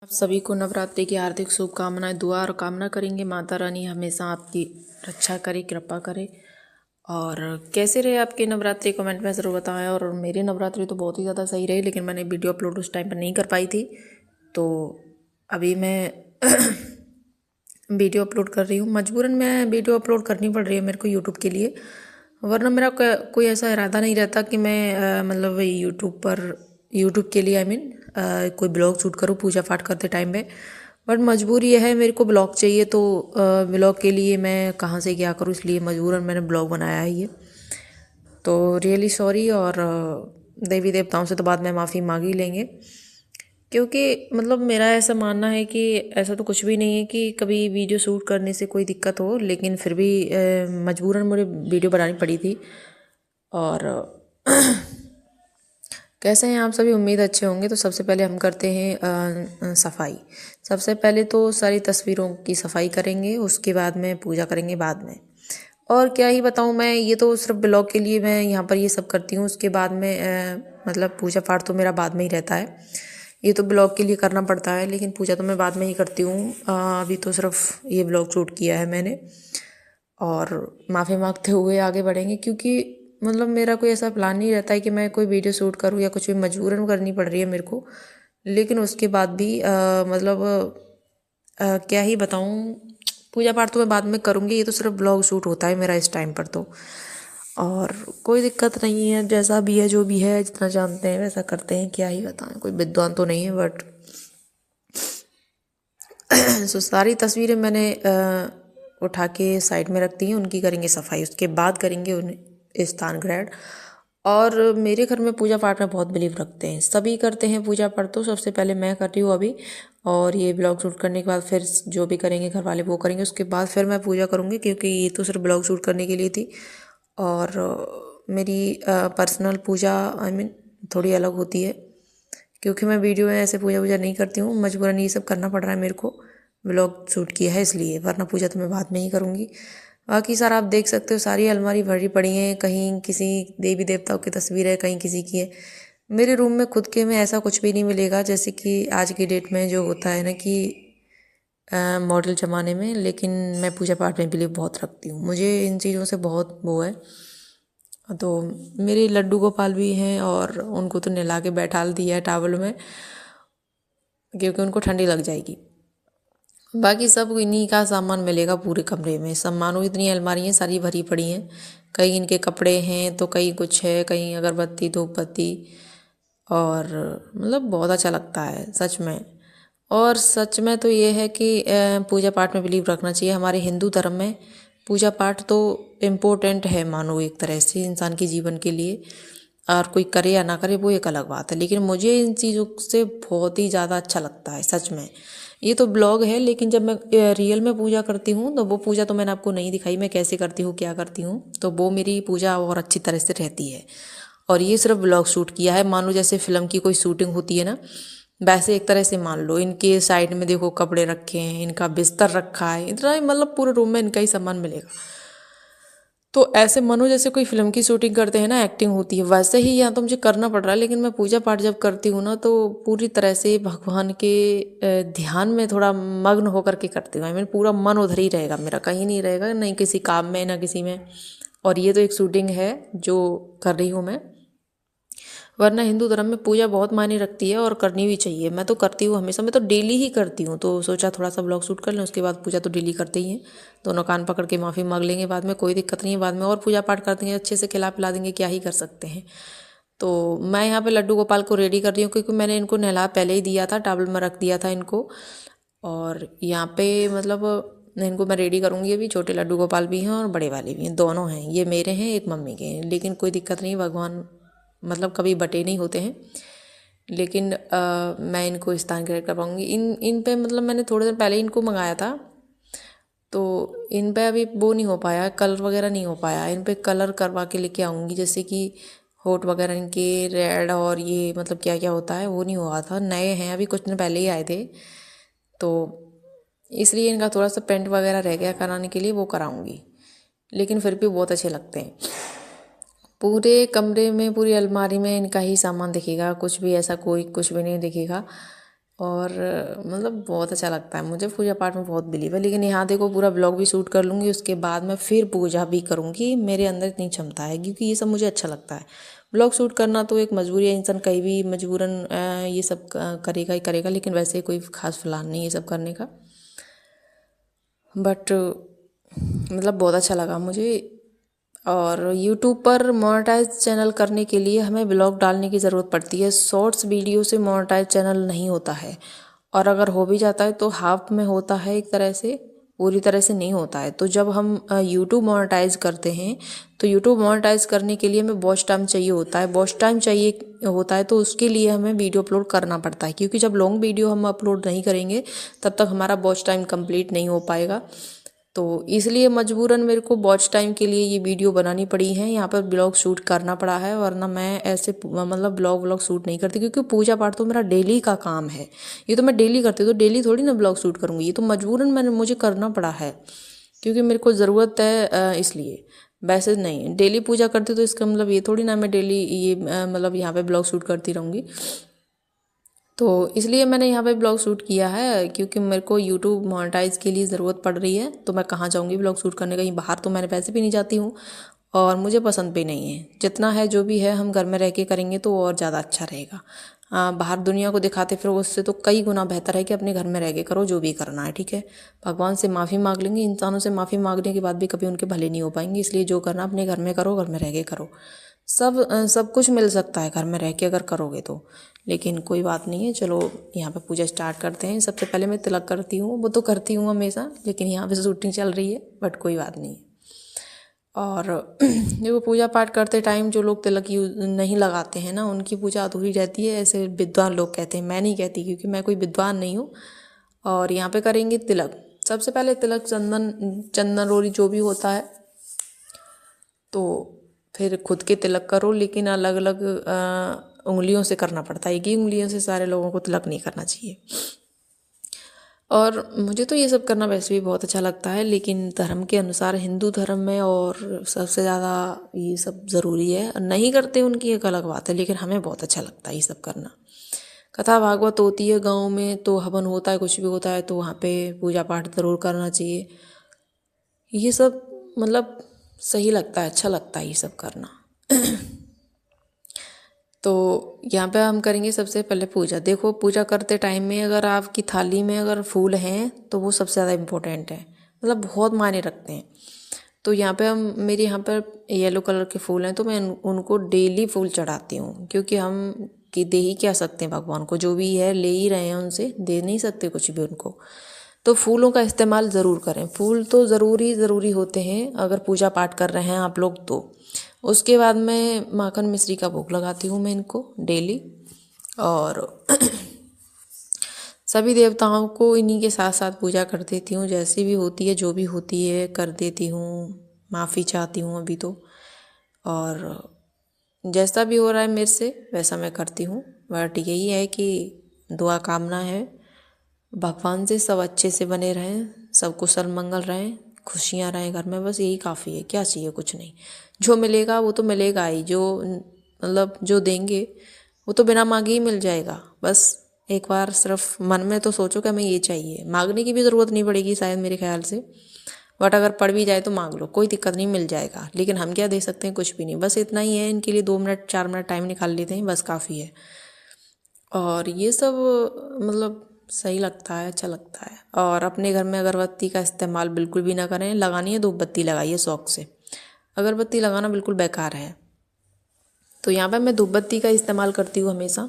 आप सभी को नवरात्रि की हार्दिक शुभकामनाएं। दुआ और कामना करेंगे माता रानी हमेशा आपकी रक्षा करे, कृपा करे। और कैसे रहे आपके नवरात्रि कमेंट में ज़रूर बताएं। और मेरी नवरात्रि तो बहुत ही ज़्यादा सही रही, लेकिन मैंने वीडियो अपलोड उस टाइम पर नहीं कर पाई थी, तो अभी मैं वीडियो अपलोड कर रही हूँ। मजबूरन मैं वीडियो अपलोड करनी पड़ रही है मेरे को यूट्यूब के लिए, वरना मेरा कोई ऐसा इरादा नहीं रहता कि मैं मतलब यूट्यूब के लिए कोई ब्लॉग शूट करूँ पूजा पाठ करते टाइम पे। बट मजबूरी यह है, मेरे को ब्लॉग चाहिए, तो ब्लॉग के लिए मैं कहाँ से क्या करूँ, इसलिए मजबूरन मैंने ब्लॉग बनाया है ये। तो रियली सॉरी। और देवी देवताओं से तो बाद में माफ़ी मांग ही लेंगे, क्योंकि मतलब मेरा ऐसा मानना है कि ऐसा तो कुछ भी नहीं है कि कभी वीडियो शूट करने से कोई दिक्कत हो, लेकिन फिर भी मजबूरन मुझे वीडियो बनानी पड़ी थी। और कैसे हैं आप सभी? उम्मीद अच्छे होंगे। तो सबसे पहले हम करते हैं सफाई। सबसे पहले तो सारी तस्वीरों की सफाई करेंगे, उसके बाद में पूजा करेंगे बाद में। और क्या ही बताऊं मैं, ये तो सिर्फ ब्लॉग के लिए मैं यहाँ पर ये सब करती हूँ। उसके बाद में मतलब पूजा पाठ तो मेरा बाद में ही रहता है। ये तो ब्लॉग के लिए करना पड़ता है, लेकिन पूजा तो मैं बाद में ही करती हूँ। अभी तो सिर्फ ये ब्लॉग शूट किया है मैंने। और माफ़ी मांगते हुए आगे बढ़ेंगे, क्योंकि मतलब मेरा कोई ऐसा प्लान नहीं रहता है कि मैं कोई वीडियो शूट करूँ या कुछ भी, मजबूरन करनी पड़ रही है मेरे को। लेकिन उसके बाद भी क्या ही बताऊँ, पूजा पाठ तो मैं बाद में करूँगी। ये तो सिर्फ ब्लॉग शूट होता है मेरा इस टाइम पर तो। और कोई दिक्कत नहीं है, जैसा भी है जो भी है, जितना जानते हैं वैसा करते हैं। क्या ही बताएं, कोई विद्वान तो नहीं है, बट सो सारी तस्वीरें मैंने उठा के साइड में रख दी हैं। उनकी करेंगे सफाई, उसके बाद करेंगे उन स्थान ग्रहण। और मेरे घर में पूजा पाठ में बहुत बिलीव रखते हैं, सभी करते हैं पूजा पाठ। तो सबसे पहले मैं कर रही हूँ अभी, और ये ब्लॉग शूट करने के बाद फिर जो भी करेंगे घर वाले वो करेंगे, उसके बाद फिर मैं पूजा करूँगी, क्योंकि ये तो सिर्फ ब्लॉग शूट करने के लिए थी। और मेरी पर्सनल पूजा थोड़ी अलग होती है, क्योंकि मैं वीडियो में ऐसे पूजा वूजा नहीं करती हूँ। मजबूरन ये सब करना पड़ रहा है मेरे को, व्लॉग शूट किया है इसलिए, वरना पूजा तो मैं बाद में ही करूँगी। बाकी सारा आप देख सकते हो, सारी अलमारी भरी पड़ी हैं। कहीं किसी देवी देवताओं की तस्वीर है, कहीं किसी की है। मेरे रूम में खुद के में ऐसा कुछ भी नहीं मिलेगा, जैसे कि आज की डेट में जो होता है ना कि मॉडल ज़माने में। लेकिन मैं पूजा पाठ में बिलीव बहुत रखती हूँ, मुझे इन चीज़ों से बहुत वो है। तो मेरे लड्डू गोपाल भी हैं, और उनको तो नहला के बैठाल दिया है टावल में, क्योंकि उनको ठंडी लग जाएगी। बाकी सब इन्हीं का सामान मिलेगा पूरे कमरे में। सामानों इतनी अलमारियाँ सारी भरी पड़ी हैं, कहीं इनके कपड़े हैं तो कहीं कुछ है, कहीं अगरबत्ती धूपबत्ती। और मतलब बहुत अच्छा लगता है सच में। और सच में तो ये है कि पूजा पाठ में बिलीव रखना चाहिए। हमारे हिंदू धर्म में पूजा पाठ तो इम्पोर्टेंट है, मानो एक तरह से इंसान के जीवन के लिए। और कोई करे या ना करे वो एक अलग बात है, लेकिन मुझे इन चीज़ों से बहुत ही ज़्यादा अच्छा लगता है सच में। ये तो ब्लॉग है, लेकिन जब मैं रियल में पूजा करती हूँ तो वो पूजा तो मैंने आपको नहीं दिखाई, मैं कैसे करती हूँ क्या करती हूँ, तो वो मेरी पूजा और अच्छी तरह से रहती है। और ये सिर्फ ब्लॉग शूट किया है, मानो जैसे फिल्म की कोई शूटिंग होती है ना, वैसे एक तरह से मान लो। इनके साइड में देखो कपड़े रखे हैं, इनका बिस्तर रखा है, इतना ही मतलब पूरे रूम में इनका ही सामान मिलेगा। तो ऐसे मानो जैसे कोई फिल्म की शूटिंग करते हैं ना, एक्टिंग होती है, वैसे ही यहाँ तो मुझे करना पड़ रहा है। लेकिन मैं पूजा पाठ जब करती हूँ ना, तो पूरी तरह से भगवान के ध्यान में थोड़ा मग्न होकर के करती हूँ। पूरा मन उधर ही रहेगा मेरा, कहीं नहीं रहेगा, नहीं किसी काम में ना किसी में। और ये तो एक शूटिंग है जो कर रही हूँ मैं। वरना हिंदू धर्म में पूजा बहुत मायने रखती है और करनी भी चाहिए। मैं तो करती हूँ हमेशा, मैं तो डेली ही करती हूँ। तो सोचा थोड़ा सा ब्लॉग शूट कर लें, उसके बाद पूजा तो डेली करते ही हैं। दोनों कान पकड़ के माफ़ी मांग लेंगे बाद में, कोई दिक्कत नहीं है। बाद में और पूजा पाठ कर देंगे, अच्छे से खिला पिला देंगे, क्या ही कर सकते हैं। तो मैं यहाँ पे लड्डू गोपाल को रेडी कर रही हूँ, क्योंकि मैंने इनको नहला पहले ही दिया था, टावल में रख दिया था इनको। और यहाँ पे मतलब इनको मैं रेडी करूँगी अभी। छोटे लड्डू गोपाल भी हैं और बड़े वाले भी हैं, दोनों हैं। ये मेरे हैं, एक मम्मी के हैं, लेकिन कोई दिक्कत नहीं, भगवान मतलब कभी बटे नहीं होते हैं। लेकिन मैं इनको स्थान ग्रहण कर पाऊँगी। इन पे मतलब मैंने थोड़े दिन पहले इनको मंगाया था, तो इन पे अभी वो नहीं हो पाया, कलर वगैरह नहीं हो पाया। इन पे कलर करवा के लेके आऊँगी, जैसे कि होठ वगैरह इनके रेड, और ये मतलब क्या क्या होता है वो नहीं हुआ था। नए हैं, अभी कुछ दिन पहले ही आए थे, तो इसलिए इनका थोड़ा सा पेंट वगैरह रह गया कराने के लिए, वो कराऊँगी। लेकिन फिर भी बहुत अच्छे लगते हैं। पूरे कमरे में, पूरी अलमारी में इनका ही सामान दिखेगा, कुछ भी ऐसा कोई कुछ भी नहीं दिखेगा। और मतलब बहुत अच्छा लगता है मुझे, पूजा पाठ में बहुत बिलीव है। लेकिन यहाँ देखो पूरा ब्लॉग भी शूट कर लूँगी, उसके बाद मैं फिर पूजा भी करूँगी, मेरे अंदर इतनी क्षमता है, क्योंकि ये सब मुझे अच्छा लगता है। ब्लॉग शूट करना तो एक मजबूरी है, इंसान कहीं भी मजबूरन ये सब करेगा ही करेगा, लेकिन वैसे कोई खास प्लान नहीं है ये सब करने का। बट मतलब बहुत अच्छा लगा मुझे। और यूट्यूब पर मोनेटाइज चैनल करने के लिए हमें ब्लॉग डालने की ज़रूरत पड़ती है। शॉर्ट्स वीडियो से मोनेटाइज चैनल नहीं होता है, और अगर हो भी जाता है तो हाफ में होता है, एक तरह से, पूरी तरह से नहीं होता है। तो जब हम यूट्यूब मोनेटाइज करते हैं तो यूट्यूब मोनेटाइज करने के लिए हमें वॉच टाइम चाहिए होता है, वॉच टाइम चाहिए होता है, तो उसके लिए हमें वीडियो अपलोड करना पड़ता है, क्योंकि जब लॉन्ग वीडियो हम अपलोड नहीं करेंगे तब तक हमारा वॉच टाइम कंप्लीट नहीं हो पाएगा। तो इसलिए मजबूरन मेरे को वॉच टाइम के लिए ये वीडियो बनानी पड़ी है, यहाँ पर ब्लॉग शूट करना पड़ा है, वरना मैं ऐसे मतलब ब्लॉग शूट नहीं करती, क्योंकि पूजा पाठ तो मेरा डेली का काम है। ये तो मैं डेली करती हूँ, तो डेली थोड़ी ना ब्लॉग शूट करूँगी, ये तो मजबूरन मुझे करना पड़ा है, क्योंकि मेरे को ज़रूरत है, इसलिए। वैसे नहीं, डेली पूजा करती तो इसका मतलब ये थोड़ी ना मैं डेली ये मतलब यहाँ पे ब्लॉग शूट करती रहूँगी। तो इसलिए मैंने यहाँ पे ब्लॉग शूट किया है, क्योंकि मेरे को यूट्यूब मोनेटाइज के लिए ज़रूरत पड़ रही है। तो मैं कहाँ जाऊँगी ब्लॉग शूट करने, कहीं बाहर तो मैंने वैसे भी नहीं जाती हूँ, और मुझे पसंद भी नहीं है। जितना है जो भी है हम घर में रह के करेंगे तो और ज़्यादा अच्छा रहेगा। बाहर दुनिया को दिखाते फिर उससे तो कई गुना बेहतर है कि अपने घर में रह के करो जो भी करना है, ठीक है। भगवान से माफ़ी मांग लेंगे, इंसानों से माफ़ी मांगने के बाद भी कभी उनके भले नहीं हो पाएंगे, इसलिए जो करना अपने घर में करो, घर में रह के करो। सब कुछ मिल सकता है घर में रह के अगर करोगे तो। लेकिन कोई बात नहीं है, चलो यहाँ पे पूजा स्टार्ट करते हैं। सबसे पहले मैं तिलक करती हूँ, वो तो करती हूँ हमेशा, लेकिन यहाँ पे शूटिंग चल रही है, बट कोई बात नहीं है। और देखो पूजा पाठ करते टाइम जो लोग तिलक यूज नहीं लगाते हैं ना, उनकी पूजा अधूरी रहती है, ऐसे विद्वान लोग कहते हैं। मैं नहीं कहती, क्योंकि मैं कोई विद्वान नहीं हूँ। और यहाँ पे करेंगे तिलक। सबसे पहले तिलक चंदन रोली जो भी होता है, तो फिर खुद के तिलक करो, लेकिन अलग अलग उंगलियों से करना पड़ता है, एक ही उंगलियों से सारे लोगों को तिलक नहीं करना चाहिए। और मुझे तो ये सब करना वैसे भी बहुत अच्छा लगता है, लेकिन धर्म के अनुसार, हिंदू धर्म में और सबसे ज़्यादा ये सब ज़रूरी है। नहीं करते उनकी एक अलग बात है, लेकिन हमें बहुत अच्छा लगता है ये सब करना। कथा भागवत होती है गाँव में, तो हवन होता है, कुछ भी होता है, तो वहाँ पे पूजा पाठ ज़रूर करना चाहिए। ये सब मतलब सही लगता है, अच्छा लगता है ये सब करना। तो यहाँ पे हम करेंगे सबसे पहले पूजा। देखो पूजा करते टाइम में अगर आपकी थाली में अगर फूल हैं तो वो सबसे ज़्यादा इम्पोर्टेंट है, मतलब बहुत मायने रखते हैं। तो यहाँ पे मेरे यहाँ पर येलो कलर के फूल हैं, तो मैं उनको डेली फूल चढ़ाती हूँ, क्योंकि हम कि दे ही क्या सकते हैं भगवान को, जो भी है ले ही रहे हैं, उनसे दे नहीं सकते कुछ भी उनको। तो फूलों का इस्तेमाल ज़रूर करें, फूल तो ज़रूरी होते हैं अगर पूजा पाठ कर रहे हैं आप लोग तो। उसके बाद मैं माखन मिश्री का भोग लगाती हूँ मैं इनको डेली। और सभी देवताओं को इन्हीं के साथ साथ पूजा कर देती हूँ, जैसी भी होती है, जो भी होती है कर देती हूँ। माफ़ी चाहती हूँ अभी तो, और जैसा भी हो रहा है मेरे से वैसा मैं करती हूँ। बट यही है कि दुआ कामना है भगवान से सब अच्छे से बने रहें, सब कुशल मंगल रहें, खुशियाँ रहें घर में, बस यही काफ़ी है। क्या चाहिए, कुछ नहीं। जो मिलेगा वो तो मिलेगा ही, जो मतलब जो देंगे वो तो बिना मांगे ही मिल जाएगा। बस एक बार सिर्फ मन में तो सोचो कि हमें ये चाहिए, मांगने की भी ज़रूरत नहीं पड़ेगी शायद मेरे ख्याल से। बट अगर पड़ भी जाए तो मांग लो, कोई दिक्कत नहीं, मिल जाएगा। लेकिन हम क्या दे सकते हैं, कुछ भी नहीं। बस इतना ही है, इनके लिए 2 मिनट 4 मिनट टाइम निकाल लेते हैं, बस काफ़ी है। और ये सब मतलब सही लगता है, अच्छा लगता है। और अपने घर में अगरबत्ती का इस्तेमाल बिल्कुल भी ना करें, लगानी है धूप बत्ती लगाइए शौक से, अगरबत्ती लगाना बिल्कुल बेकार है। तो यहाँ पे मैं धूप बत्ती का इस्तेमाल करती हूँ हमेशा,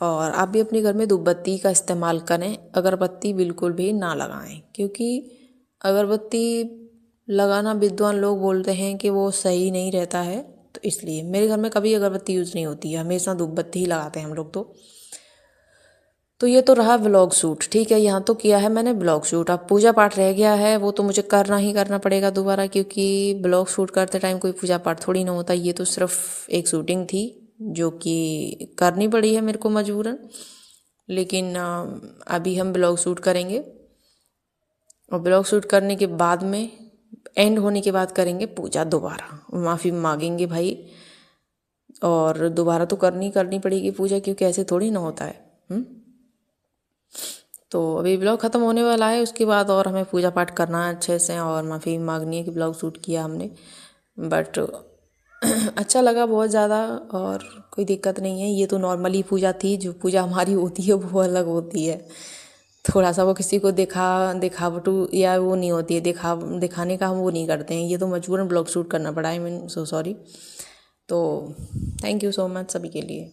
और आप भी अपने घर में धूप बत्ती का इस्तेमाल करें, अगरबत्ती बिल्कुल भी ना लगाएं, क्योंकि अगरबत्ती लगाना विद्वान लोग बोलते हैं कि वो सही नहीं रहता है। तो इसलिए मेरे घर में कभी अगरबत्ती यूज़ नहीं होती है, हमेशा धूप बत्ती ही लगाते हैं हम लोग तो ये तो रहा व्लॉग शूट, ठीक है। यहाँ तो किया है मैंने ब्लॉग शूट। अब पूजा पाठ रह गया है, वो तो मुझे करना ही करना पड़ेगा दोबारा, क्योंकि ब्लॉग शूट करते टाइम कोई पूजा पाठ थोड़ी ना होता। ये तो सिर्फ एक शूटिंग थी जो कि करनी पड़ी है मेरे को मजबूरन। लेकिन अभी हम ब्लॉग शूट करेंगे, और ब्लॉग शूट करने के बाद में एंड होने के बाद करेंगे पूजा दोबारा, माफ़ी मांगेंगे भाई। और दोबारा तो करनी पड़ेगी पूजा, क्योंकि ऐसे थोड़ी ना होता है। तो अभी ब्लॉग ख़त्म होने वाला है, उसके बाद और हमें पूजा पाठ करना है अच्छे से, और माफ़ी मांगनी है कि ब्लॉग शूट किया हमने, बट अच्छा लगा बहुत ज़्यादा, और कोई दिक्कत नहीं है। ये तो नॉर्मली पूजा थी, जो पूजा हमारी होती है वो अलग होती है। थोड़ा सा वो किसी को दिखावटू या वो नहीं होती है, दिखाने का हम वो नहीं करते हैं। ये तो मजबूरन ब्लॉग शूट करना पड़ा, आई मीन सो सॉरी। तो थैंक यू सो मच सभी के लिए।